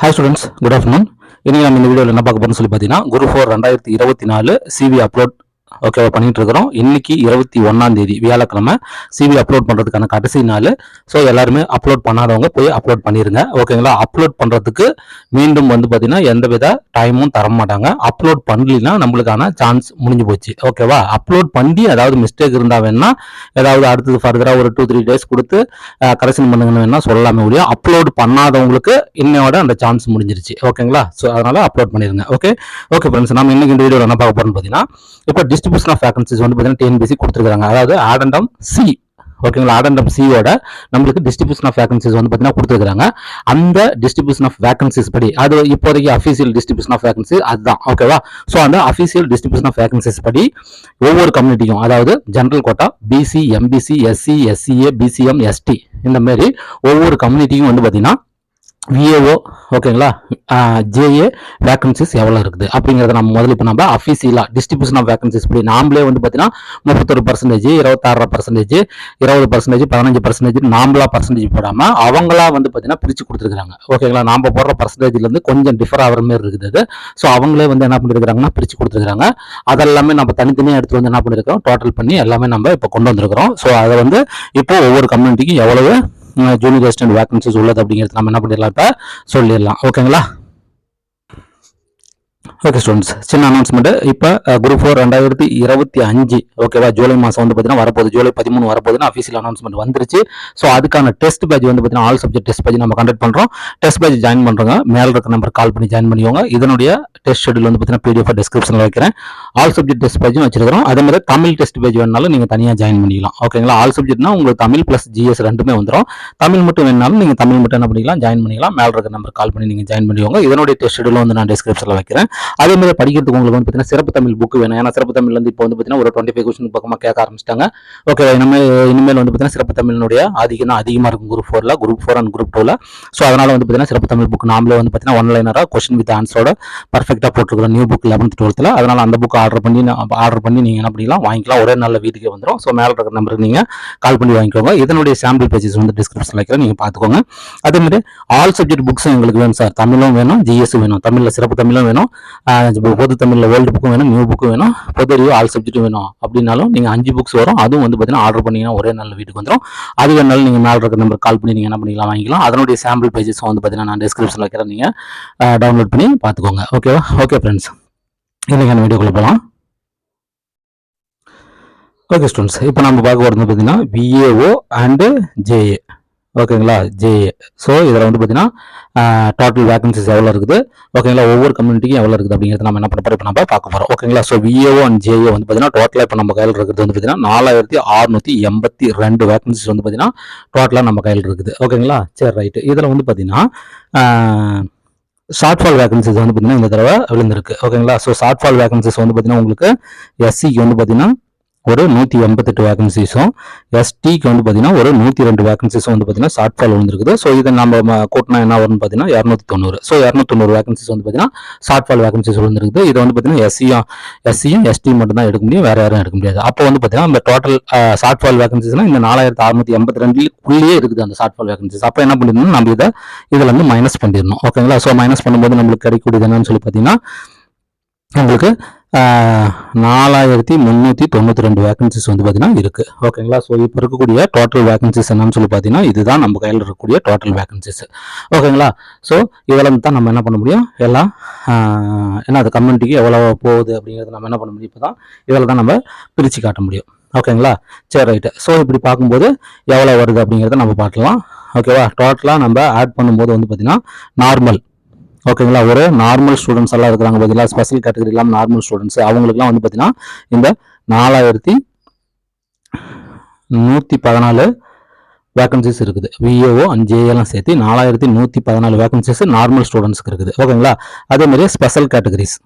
Hi students, good afternoon. இன்னைக்கு நம்ம இந்த வீடியோவில் என்ன பார்க்க போறோம்னு சொல்லி பார்த்தீங்கன்னா குரு 4 2024 சிவி அப்லோட் ஓகேவா பண்ணிட்டு இருக்கிறோம். இன்னைக்கு 21ஆம் தேதி வியாழக்கிழமை சிவி அப்லோட் பண்ணுறதுக்கான கடைசி நாள். ஸோ எல்லாருமே அப்லோட் பண்ணாதவங்க போய் அப்லோட் பண்ணிடுங்க ஓகேங்களா. அப்லோட் பண்ணுறதுக்கு மீண்டும் வந்து பார்த்தீங்கன்னா எந்தவித டைமும் தர மாட்டாங்க. அப்லோட் பண்ணலின்னா நம்மளுக்கான சான்ஸ் முடிஞ்சு போச்சு ஓகேவா. அப்லோட் பண்ணி ஏதாவது மிஸ்டேக் இருந்தால் வேணா ஏதாவது அடுத்தது ஃபர்தராக ஒரு 2-3 டேஸ் கொடுத்து கரெக்ஷன் பண்ணுங்கன்னு வேணா சொல்லாம முடியும். அப்லோட் பண்ணாதவங்களுக்கு இன்னையோட அந்த சான்ஸ் முடிஞ்சிருச்சு ஓகேங்களா. ஸோ அதனால அப்லோட் பண்ணிருங்க. ஓகே ஓகே ஃப்ரெண்ட்ஸ், நம்ம இன்னைக்கு இந்த வீடியோவில் என்ன பார்க்க போறோம்னு பார்த்தீங்கன்னா இப்போ டிஸ்ட்ரிபியூஷன் ஆஃப் வேகன்சிஸ் வந்து பார்த்தீங்கன்னா டிஎன்பிசி கொடுத்துருக்காங்க. அதாவது ஆடண்டம் சி ஓகேங்களா. ஆடண்டம் சியோட நம்மளுக்கு டிஸ்ட்ரிபியூஷன் ஆஃப் வேகன்சிஸ் வந்து பார்த்தீங்கன்னா கொடுத்துருக்காங்க. அந்த டிஸ்ட்ரிபியூஷன் ஆஃப் வேகன்சிஸ் படி அது இப்போதைக்கு அஃபீஷியல் டிஸ்ட்ரிபியூஷன் ஆஃப் வேகன்சி அதுதான் ஓகேவா. ஸோ அந்த அஃபீஷியல் டிஸ்ட்ரிபியூஷன் ஆஃப் வேகன்சிஸ் படி ஒவ்வொரு கம்யூனிட்டியும் அதாவது general quota BC MBC SC SCA BCM ST இந்த மாதிரி ஒவ்வொரு கம்யூனிட்டியும் வந்து பார்த்தீங்கன்னா விஏஓ ஓகேங்களா ஜேஏ வேகன்சிஸ் எவ்வளோ இருக்குது அப்படிங்கிறத நம்ம முதல்ல இப்போ நம்ம அஃபீஷியலாக டிஸ்ட்ரிபியூஷன் ஆஃப் வேகன்சிஸ் படி நாமளே வந்து பார்த்தீங்கன்னா 36%, 26%, 20%, 15% நாமளா பர்சன்டேஜ் போடாமல் அவங்களா வந்து பார்த்தீங்கன்னா பிரித்து கொடுத்துருக்காங்க ஓகேங்களா. நாம் போடுற பர்சன்டேஜ்லேருந்து கொஞ்சம் டிஃபர் ஆகிற மாதிரி இருக்குது. ஸோ அவங்களே வந்து என்ன பண்ணியிருக்கிறாங்கன்னா பிரித்து கொடுத்துருக்காங்க. அதெல்லாமே நம்ம தனித்தனியாக எடுத்து வந்து என்ன பண்ணியிருக்கிறோம் டோட்டல் பண்ணி எல்லாமே நம்ம இப்போ கொண்டு வந்திருக்கிறோம். ஸோ அதை வந்து இப்போ ஒவ்வொரு கம்யூனிட்டிக்கும் எவ்வளவு ஜூனியர் அசிஸ்டன்ட் வேகன்சிஸ் உள்ளது அப்படிங்கிறது நம்ம என்ன பண்ணிடலாம் இப்போ சொல்லிடலாம் ஓகேங்களா. ஓகே ஸ்டூடெண்ட்ஸ், சின்ன அனௌன்ஸ்மெண்ட். இப்போ குரூப் 4 2025 ஓகேவா ஜூலை மாதம் வந்து பார்த்தீங்கன்னா வரப்போகுது. ஜூலை 13 வரப்போகுதுன்னு அஃபீஷியல் அனௌன்ஸ்மெண்ட் வந்துருச்சு. ஸோ அதுக்கான டெஸ்ட் பேட்ச் வந்து பார்த்தீங்கன்னா ஆல் சப்ஜெக்ட் டெஸ்ட் பேட்ச் நம்ம கண்டக்ட் பண்ணுறோம். டெஸ்ட் பேட்ச் ஜாயின் பண்ணுறோங்க மேலே இருக்க நம்பர் கால் பண்ணி ஜாயின் பண்ணிக்கோங்க. இதனுடைய டெஸ்ட் ஷெட்யூல் வந்து பார்த்தீங்கன்னா பிடிஎஃப் டிஸ்கிரிப்ஷனில் வைக்கிறேன். ஆல் சப்ஜெக்ட் டெஸ்ட் பேட்சும் வச்சிருக்கிறோம். அதே மாதிரி தமிழ் டெஸ்ட் பேட்ச் வேணாலும் நீங்கள் தனியாக ஜாயின் பண்ணிக்கலாம் ஓகேங்களா. ஆல் சப்ஜெக்ட்னா உங்களுக்கு தமிழ் ப்ளஸ் ஜிஎஸ் ரெண்டுமே வந்துடும். தமிழ் மட்டும் வேணாலும் நீங்கள் தமிழ் மட்டும் என்ன பண்ணிக்கலாம் ஜாயின் பண்ணிக்கலாம். மேலே இருக்க நம்பர் கால் பண்ணி நீங்கள் ஜாயின் பண்ணிக்கோங்க. இதனுடைய டெஸ்ட் ஷெட்யூல் வந்து நான் டிஸ்கிரிப்ஷனில் வைக்கிறேன். அதே மாதிரி படிக்கிறதுக்கு உங்களுக்கு வந்து பார்த்தீங்கன்னா சிறப்பு தமிழ் புக் வேணும். ஏன்னா சிறப்பு தமிழ் வந்து இப்போ வந்து பார்த்தீங்கன்னா ஒரு 25 கொஸ்டின் பக்கமாக கேட்க ஆரம்பிச்சிட்டாங்க ஓகே. இனிமேல் வந்து பார்த்தீங்கன்னா சிறப்பு தமிழினுடைய ஆதிக்கம் தான் அதிகமாக இருக்கும் குரூப் 4 அண்ட் குரூப் 2. ஸோ அதனால வந்து பார்த்தீங்கன்னா சிறப்பு தமிழ் புக் நாமளே வந்து பார்த்தீங்கன்னா ஒன்லைனராக கொஸ்டின் வித் ஆன்சரோட பர்ஃபெக்டாக போட்டுருக்கிற நியூ புக் 11th 12th. அதனால அந்த புக் ஆர்டர் பண்ணி நீங்கள் என்ன பண்ணிக்கலாம் வாங்கிக்கலாம். ஒரே நல்ல வீட்டுக்கே வந்துடும். ஸோ மேலே இருக்கிற நம்பருக்கு நீங்கள் கால் பண்ணி வாங்கிக்கோங்க. இதனுடைய சாம்பிள் பேஜஸ் வந்து டிஸ்கிரிப்ஷனில் வைக்கிறேன், நீங்கள் பார்த்துக்கோங்க. அதே மாதிரி ஆல் சப்ஜெக்ட் புக்ஸும் எங்களுக்கு வேணும் சார். தமிழும் வேணும், ஜிஎஸ் வேணும், தமிழில் சிறப்பு தமிழும் வேணும், பொது தமிழில் ஓல்டு புக்கும் வேணும், நியூ புக்கும் வேணும், பொது அறிவு ஆல் சப்ஜெக்ட்டும் வேணும் அப்படின்னாலும் நீங்கள் 5 புக்ஸ் வரும். அதுவும் வந்து பார்த்தீங்கன்னா ஆர்டர் பண்ணிங்கன்னா ஒரே நல்ல வீட்டுக்கு வந்துடும். அது வேணாலும் நீங்கள் மேலே இருக்கிற நம்பர் கால் பண்ணி நீங்கள் என்ன பண்ணிக்கலாம் வாங்கிக்கலாம். அதனுடைய சாம்பிள் பேஜஸ் வந்து பார்த்தீங்கன்னா நான் டிஸ்கிரிப்ஷனில் வைக்கிறேன், நீங்கள் டவுன்லோட் பண்ணி பார்த்துக்கோங்க ஓகேவா. ஓகே ஃப்ரெண்ட்ஸ், இன்றைக்கான வீடியோக்குள்ளே போகலாம். ஓகே ஸ்டூடெண்ட்ஸ், இப்போ நம்ம பார்க்க போகிறது பார்த்தீங்கன்னா விஏஓ அண்டு ஜேஏ ஓகேங்களா. ஜேஏ ஸோ இதில் வந்து பார்த்தீங்கன்னா டோட்டல் வேகன்சிஸ் எவ்வளோ இருக்குது ஓகேங்களா, ஒவ்வொரு கம்யூனிட்டிக்கும் எவ்வளோ இருக்குது அப்படிங்கிறது நம்ம என்ன பண்ண போகிறோம் இப்போ நம்ம பார்க்க போகிறோம் ஓகேங்களா. ஸோ விஏஓ அண்ட் ஜேஏ வந்து பார்த்தீங்கன்னா டோட்டலாக இப்போ நம்ம கையில் இருக்கிறது வந்து பார்த்தீங்கன்னா 4682 வேகன்சிஸ் வந்து பார்த்தீங்கன்னா டோட்டலாக நம்ம கையில் இருக்குது ஓகேங்களா. சரி ரைட்டு. இதில் வந்து பார்த்தீங்கன்னா ஷார்ட் ஃபால் வேகன்சிஸ் வந்து பார்த்தீங்கன்னா இந்த தடவை விழுந்திருக்கு ஓகேங்களா. ஸோ ஷார்ட் ஃபால் வேகன்சிஸ் வந்து பார்த்தீங்கன்னா உங்களுக்கு எஸ்சிக்கு வந்து பார்த்தீங்கன்னா ஒரு 188 வேகன்சிஸும், எஸ்டிக்கு வந்து பார்த்தீங்கன்னா ஒரு 102 வேகன்சிஸும் வந்து பார்த்தீங்கன்னா ஷார்ட் ஃபால் வந்துருக்குது. ஸோ இதை நம்ம கூட்டினா என்ன வரும்னு பார்த்தீங்கன்னா 290. ஸோ 290 வேகன்சிஸ் வந்து பார்த்தீங்கன்னா ஷார்ட் ஃபால் வேகன்சிஸ் வந்துருக்குது. இதை வந்து பார்த்தீங்கன்னா எஸ்சியும் எஸ்டி மட்டும் தான் எடுக்க முடியும், வேற யாரும் எடுக்க முடியாது. அப்போ வந்து பார்த்தீங்கன்னா இந்த டோட்டல் ஷார்ட் ஃபால் வேகன்சிஸ்னா இந்த 4682 இருக்குது அந்த ஷார்ட் ஃபால் வேகன்சிஸ். அப்போ என்ன பண்ணிடணும், நம்ம இதில் வந்து மைனஸ் பண்ணிடணும் ஓகேங்களா. ஸோ மைனஸ் பண்ணும்போது நம்மளுக்கு கிடைக்கக்கூடியது என்னன்னு சொல்லி பார்த்தீங்கன்னா உங்களுக்கு 4392 வேகன்சிஸ் வந்து பார்த்தீங்கன்னா இருக்குது ஓகேங்களா. ஸோ இப்போ இருக்கக்கூடிய டோட்டல் வேகன்சிஸ் என்னன்னு சொல்லி பார்த்தீங்கன்னா இதுதான் நம்ம கையில் இருக்கக்கூடிய டோட்டல் வேகன்சிஸ் ஓகேங்களா. ஸோ இதெல்லாம் தான் நம்ம என்ன பண்ண முடியும் எல்லாம் ஏன்னா அது கம்யூனிட்டிக்கு எவ்வளோ போகுது அப்படிங்கிறத நம்ம என்ன பண்ண முடியும் இப்போ தான் இதில் தான் நம்ம பிரித்து காட்ட முடியும் ஓகேங்களா. சரி ரைட்டு. ஸோ இப்படி பார்க்கும்போது எவ்வளோ வருது அப்படிங்கிறத நம்ம பார்க்கலாம் ஓகேவா. டோட்டலாக நம்ம ஆட் பண்ணும்போது வந்து பார்த்தீங்கன்னா நார்மல் ஓகேங்களா, ஒரு நார்மல் ஸ்டூடெண்ட்ஸ் எல்லாம் இருக்கிறாங்க பார்த்தீங்களா, ஸ்பெஷல் கேட்டகரி இல்லாமல் நார்மல் ஸ்டூடெண்ட்ஸ் அவங்களுக்குலாம் வந்து பார்த்தீங்கன்னா இந்த 4114 வேகன்சிஸ் இருக்குது. விஏஓ அண்ட் ஜேஏலாம் சேர்த்து 4114 வேகன்சிஸ் நார்மல் ஸ்டூடெண்ட்ஸ்க்கு இருக்குது ஓகேங்களா. அதே மாதிரி ஸ்பெஷல் கேட்டகரிஸ்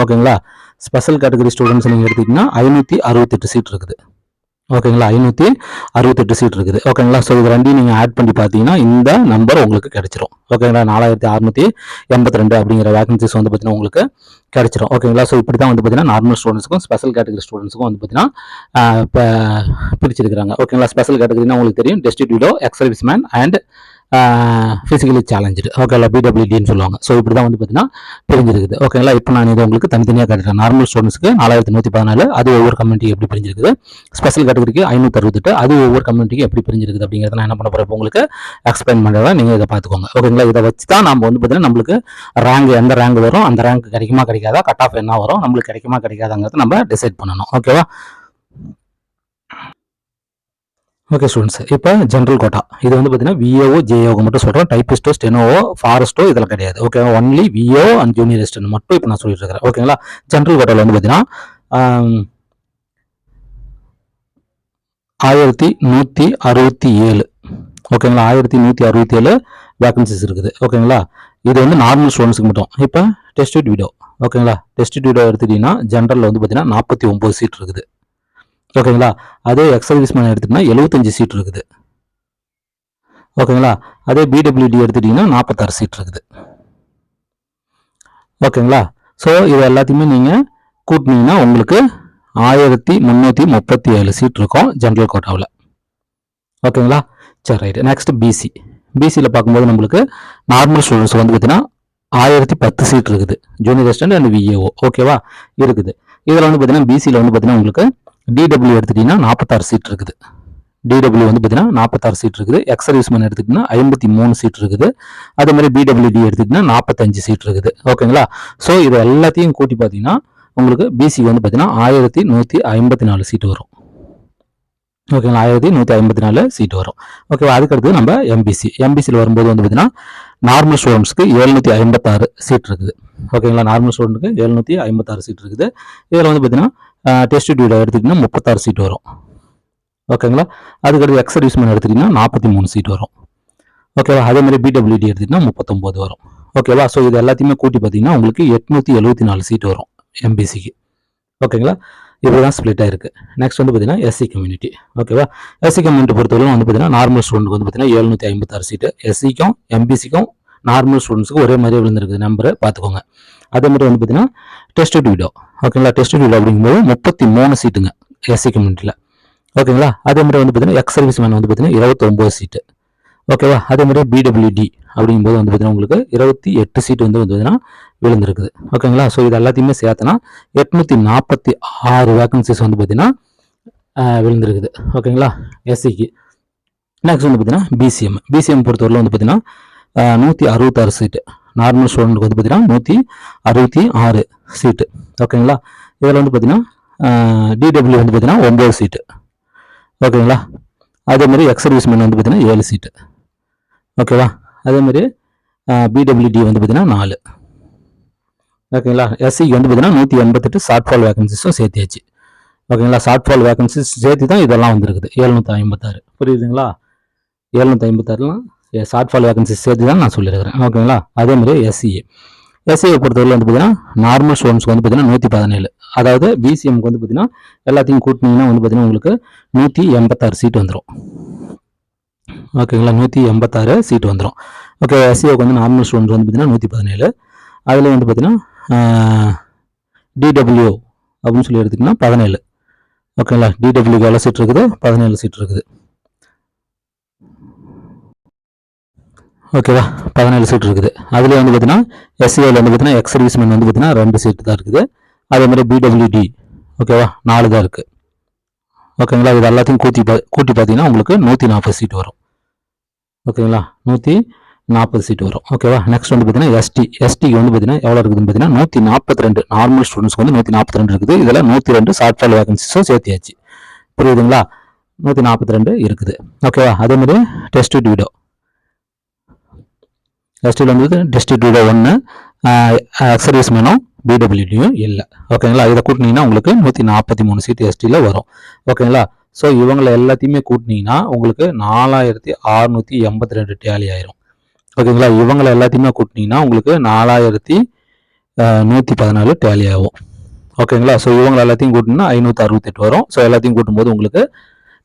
ஓகேங்களா, ஸ்பெஷல் கேட்டகரி ஸ்டூடெண்ட்ஸ் நீங்கள் எடுத்துக்கிட்டிங்கன்னா 568 சீட் இருக்குது ஓகேங்களா. 568 சீட் இருக்குது ஓகேங்களா. ஸோ இது ரெண்டையும் நீங்கள் ஆட் பண்ணி பார்த்தீங்கன்னா இந்த நம்பர் உங்களுக்கு கிடைச்சிரும் ஓகேங்களா. 4682 அப்படிங்கிற வேகன்சிஸ் வந்து பார்த்தீங்கன்னா உங்களுக்கு கிடைச்சிரும் ஓகேங்களா. ஸோ இப்படி தான் வந்து பார்த்தீங்கன்னா நார்மல் ஸ்டூடெண்ட்ஸுக்கும் ஸ்பெஷல் கேட்டகரி ஸ்டூடெண்ட்ஸுக்கும் வந்து பார்த்தீங்கன்னா இப்போ பிரிச்சிருக்கிறாங்க ஓகேங்களா. ஸ்பெஷல் கேட்டகரினா உங்களுக்கு தெரியும், டெஸ்டிடியூடோ, ex service man and physically challenged, ஓகேங்களா, பிடபிள்யூடின்னு சொல்லுவாங்க. ஸோ இப்படி தான் வந்து பார்த்தீங்கன்னா பிரிஞ்சிருக்குது. ஓகேங்களா, இப்போ நான் இது உங்களுக்கு தனித்தனியாக காட்டுறேன். நார்மல் ஸ்டூடெண்ட்ஸ்க்கு 4114, அது ஒவ்வொரு கம்யூனிட்டி எப்படி பிரிஞ்சிருக்குது. ஸ்பெஷல் கேட்டகரிக்கு 568, அது ஒவ்வொரு கம்யூனிட்டிக்கு எப்படி பிரிஞ்சிருக்குது அப்படிங்கிறத நான் என்ன பண்ண போகிறேன், உங்களுக்கு எக்ஸ்பிளைன் பண்ணுறேன். நீங்கள் இதை பார்த்துக்கோங்க. ஓகேங்களா, இதை வச்சு தான் நம்ம வந்து பார்த்தீங்கன்னா நம்மளுக்கு ரேங்க் எந்த ரேங்க் வரும், அந்த ரேங்க் கிடைக்குமா கிடைக்காதா, கட் ஆஃப் என்ன வரும், நம்மளுக்கு கிடைக்குமா கிடைக்காதாங்கிறத நம்ம டிசைட் பண்ணணும். ஓகேவா. ஓகே ஸ்டூடெண்ட்ஸ், இப்போ ஜென்ரல் கோட்டா இது வந்து பார்த்தீங்கன்னா விஏஓ ஜேஓ மட்டும் சொல்கிறேன். டைப்பிஸ்டோ ஸ்டெனோவோ ஃபாரஸ்ட்டோ இதெல்லாம் கிடையாது. ஓகேவா, only VO and junior assistant மட்டும் இப்போ நான் சொல்லிட்டு இருக்கிறேன். ஓகேங்களா, ஜென்ரல் கோட்டாவில் வந்து பார்த்தீங்கன்னா 1167, ஓகேங்களா, 1167 வேகன்சிஸ் இருக்குது. ஓகேங்களா, இது வந்து நார்மல் ஸ்டூடெண்ட்ஸுக்கு மட்டும். இப்போ டெஸ்ட் வீடியோ, ஓகேங்களா, டெஸ்ட் வீடியோ எடுத்துட்டீங்கன்னா ஜென்ரலில் வந்து பார்த்தீங்கன்னா 49 சீட் இருக்குது. ஓகேங்களா, அதே எக்ஸ் சர்வீஸ்மேன் எடுத்துட்டீங்கன்னா 75 சீட் இருக்குது. ஓகேங்களா, அதே பிடபிள்யூடி எடுத்துட்டீங்கன்னா 46 சீட் இருக்குது. ஓகேங்களா, ஸோ இது எல்லாத்தையுமே நீங்கள் கூட்டினீங்கன்னா உங்களுக்கு 1337 சீட் இருக்கும் ஜென்ரல் கோட்டாவில். ஓகேங்களா, சரி ரைட். Next PC. பிசியில் பார்க்கும்போது நம்மளுக்கு நார்மல் ஸ்டூடெண்ட்ஸ் வந்து பார்த்தீங்கன்னா 1010 சீட் இருக்குது. ஜூனியர் அசிஸ்டன்ட் அண்ட் விஏஓ ஓகேவா இருக்குது. இதில் வந்து பார்த்தீங்கன்னா பிசியில் வந்து பார்த்தீங்கன்னா உங்களுக்கு டிடபிள்யூ எடுத்துட்டீங்கன்னா 46 சீட் இருக்குது. டிடபிள்யூ வந்து பார்த்தீங்கன்னா 46 சீட் இருக்குது. எக்ஸ் சர்வீஸ்மேன் எடுத்துக்கிட்டீங்கன்னா 53 சீட் இருக்குது. அதே மாதிரி பிடபிள்யூடி எடுத்துக்கிட்டீங்கன்னா 45 சீட் இருக்குது. ஓகேங்களா, ஸோ இது எல்லாத்தையும் கூட்டி பார்த்தீங்கன்னா உங்களுக்கு பிசி வந்து பார்த்தீங்கன்னா 1154 சீட் வரும். ஓகேங்களா, 1154 சீட் வரும். ஓகேவா, அதுக்கடுத்து நம்ம எம்பிசியில் வரும்போது வந்து பார்த்தீங்கன்னா நார்மல் ஸ்டூடெண்ட்ஸ்க்கு 756 சீட் இருக்குது. ஓகேங்களா, நார்மல் ஸ்டூடெண்ட்டுக்கு 756 சீட் இருக்குது. இதில் வந்து பார்த்தீங்கன்னா டெஸ்ட் டியூடோ எடுத்துக்கிட்டிங்கன்னா 36 சீட் வரும். ஓகேங்களா, அதுக்கடுத்து எக்ஸ் சர்வீஸ்மேன் எடுத்துக்கிட்டிங்கன்னா 43 சீட் வரும். ஓகேவா, அதே மாதிரி பிடபிள்யூடி எடுத்துக்கிட்டிங்கன்னா 39 வரும். ஓகேவா, ஸோ இது எல்லாத்தையுமே கூட்டி பார்த்தீங்கன்னா உங்களுக்கு 874 சீட் வரும் எம்பிசிக்கு. ஓகேங்களா, இப்படி தான் ஸ்ப்ளிட் ஆயிருக்கு. நெக்ஸ்ட் வந்து பார்த்தீங்கன்னா எஸ்சி கம்யூனிட்டி. ஓகேவா, எஸ்சி கம்யூனிட்டி பொறுத்தவரை வந்து பார்த்தீங்கன்னா நார்மல் ஸ்டூடெண்ட்க்கு வந்து பார்த்தீங்கன்னா 756 சீட்டு. எஸ்சிக்கும் எம்பிசிக்கும் நார்மல் ஸ்டூடெண்ட்ஸுக்கு ஒரே மாதிரி விழுந்திருக்குது நம்பரை பார்த்துக்கோங்க. அதே மாதிரி வந்து பார்த்தீங்கன்னா டெஸ்ட் வீடியோ, ஓகேங்களா, டெஸ்ட் வீடியோ அப்படிங்கும்போது 33 சீட்டுங்க எஸ்சி கம்யூனிட்டியில். ஓகேங்களா, அதே மாதிரி வந்து பார்த்தீங்கன்னா எக்ஸ் சர்வீஸ் மேன் வந்து பார்த்தீங்கன்னா 29 சீட்டு. ஓகேவா, அதே மாதிரி பிடபிள்யூடி அப்படிங்கும்போது வந்து பார்த்தீங்கன்னா உங்களுக்கு 28 சீட் வந்து பார்த்தீங்கன்னா விழுந்திருக்குது. ஓகேங்களா, ஸோ இது எல்லாத்தையுமே சேர்த்தனா 846 வேகன்சிஸ் வந்து பார்த்தீங்கன்னா விழுந்திருக்குது. ஓகேங்களா, எஸ்சிக்கு. நெக்ஸ்ட் வந்து பார்த்தீங்கன்னா பிசிஎம் பொறுத்தவரையில் வந்து பார்த்தீங்கன்னா 166 சீட்டு. நார்மல் ஸ்டூடெண்ட்டுக்கு வந்து பார்த்தீங்கன்னா 166 சீட்டு. ஓகேங்களா, இதில் வந்து பார்த்தீங்கன்னா டிடபிள்யூ வந்து பார்த்தீங்கன்னா 9 சீட்டு. ஓகேங்களா, அதே மாதிரி எக்ஸ் சர்வீஸ்மேன் வந்து பார்த்தீங்கன்னா 7 சீட்டு. ஓகேவா, அதே மாதிரி பிடபிள்யூடி வந்து பார்த்தீங்கன்னா 4. ஓகேங்களா, எஸ்சிக்கு வந்து பார்த்தீங்கன்னா 188 ஷார்ட் ஃபால் வேகன்சிஸும் சேர்த்தியாச்சு. ஓகேங்களா, ஷார்ட் ஃபால் வேகன்சிஸ் சேர்த்து தான் இதெல்லாம் வந்துருக்குது 756. புரியுதுங்களா, 756லாம் ஷார்ட் ஃபால் வேகன்சிஸ் சேர்த்து தான் நான் சொல்லியிருக்கிறேன். ஓகேங்களா, அதே மாதிரி எஸ்சியை பொறுத்தவரை வந்து பார்த்தீங்கன்னா நார்மல் ஸ்டூடெண்ட்ஸ்க்கு வந்து பார்த்தீங்கன்னா 117. அதாவது பிசிஎம்க்கு வந்து பார்த்தீங்கன்னா எல்லாத்தையும் கூட்டினீங்கன்னா வந்து பார்த்தீங்கன்னா உங்களுக்கு 186 சீட் வந்துடும். ஓகேங்களா, 186 சீட் வந்துடும். ஓகே, எஸ்சிஓக்கு வந்து நார்மல் ஸ்டூடெண்ட்ஸ் வந்து பார்த்தீங்கன்னா 117. அதில் வந்து பார்த்தீங்கன்னா டிடபிள்யூ அப்படின்னு சொல்லி எடுத்துக்கிட்டிங்கன்னா 17. ஓகேங்களா, டிடபிள்யூக்கு எவ்வளோ சீட் இருக்குது, 17 சீட் இருக்குது. ஓகேவா, 17 சீட் இருக்குது. அதில் வந்து பார்த்தீங்கன்னா எஸ்சிஓவில் வந்து பார்த்தீங்கன்னா எக்ஸ் சர்வீஸ்மேன் வந்து பார்த்தீங்கன்னா 2 சீட்டு தான் இருக்குது. அதே மாதிரி பிடபிள்யூடி ஓகேவா 4 தான் இருக்குது. ஓகேங்களா, இது எல்லாத்தையும் கூட்டி பார்த்தீங்கன்னா உங்களுக்கு 140 சீட் வரும். ஓகேங்களா, 140 சீட் வரும். ஓகேவா, நெக்ஸ்ட் வந்து பார்த்தீங்கன்னா எஸ்டிக்கு வந்து பார்த்தீங்கன்னா எவ்வளோ இருக்குதுன்னு பார்த்தீங்கன்னா 142. நார்மல் ஸ்டூடெண்ட்ஸ்க்கு வந்து 142 இருக்குது. இதில் 102 ஷார்ட் ஃபால் வேகன்சிஸும் சேர்த்தியாச்சு. புரியுதுங்களா, 142 இருக்குது. ஓகேவா, அதே மாதிரி டெஸ்ட் வீடியோ எஸ்டியில் வந்து டெஸ்ட் வீடியோ 1, சர்வீஸ்மேனும் பிடபிள்யூடியும் இல்லை. ஓகேங்களா, இதை கூட்டினீங்கன்னா உங்களுக்கு 143 சீட் எஸ்டியில் வரும். ஓகேங்களா, ஸோ இவங்களை எல்லாத்தையுமே கூட்டினீங்கன்னா உங்களுக்கு 4682 டேலி ஆயிரும். ஓகேங்களா, இவங்களை எல்லாத்தையுமே கூட்டினீங்கன்னா உங்களுக்கு 4114 டேலி ஆகும். ஓகேங்களா, ஸோ இவங்களை எல்லாத்தையும் கூட்டினா 568 வரும். ஸோ எல்லாத்தையும் கூட்டும்போது உங்களுக்கு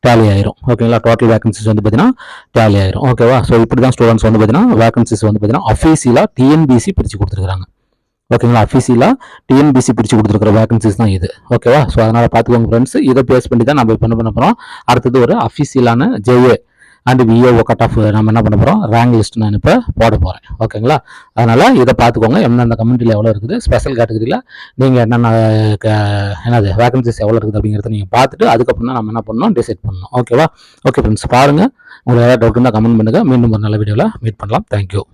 டேலி ஆயிரும். ஓகேங்களா, டோட்டல் வேகன்சிஸ் வந்து பார்த்தீங்கன்னா டேலி ஆயிரும். ஓகேவா, ஸோ இப்படி தான் ஸ்டூடெண்ட்ஸ் வந்து பார்த்தீங்கன்னா வேகன்சிஸ் வந்து பார்த்தீங்கன்னா அஃபீஷியலாக டிஎன்பிசி பிரித்து கொடுத்துருக்காங்க. ஓகேங்களா, அஃபீஷியலாக டிஎன்பிசி பிரித்து கொடுத்துருக்கிற வேகன்சிஸ் தான் இது. ஓகேவா, ஸோ அதனால் பார்த்துக்கோங்க ஃப்ரெண்ட்ஸ், இதை பேஸ் பண்ணி தான் நம்ம இப்போ என்ன பண்ண போகிறோம், அடுத்தது ஒரு அஃபீஷியலான JA and VAO cut off நம்ம என்ன பண்ண போகிறோம், ரேங்க் லிஸ்ட் நான் இப்போ போட போகிறேன். ஓகேங்களா? அதனால் இதை பார்த்துக்கோங்க. எந்தெந்த கம்யூனிட்டியில் எவ்வளோ இருக்குது, ஸ்பெஷல் கேட்டகரியில் நீங்கள் என்னது வேகன்சிஸ் எவ்வளோ இருக்குது அப்படிங்கிறத நீங்கள் பார்த்துட்டு அதுக்கப்புறம் தான் நம்ம என்ன பண்ணணும், டிசைட் பண்ணணும். ஓகேவா? ஓகே ஃப்ரெண்ட்ஸ், பாருங்கள். உங்களுக்கு ஏதாவது டவுட் இருந்தால் கமெண்ட் பண்ணுங்கள். மீண்டும் ஒரு நல்ல வீடியோவில் மீட் பண்ணலாம். தேங்க்யூ.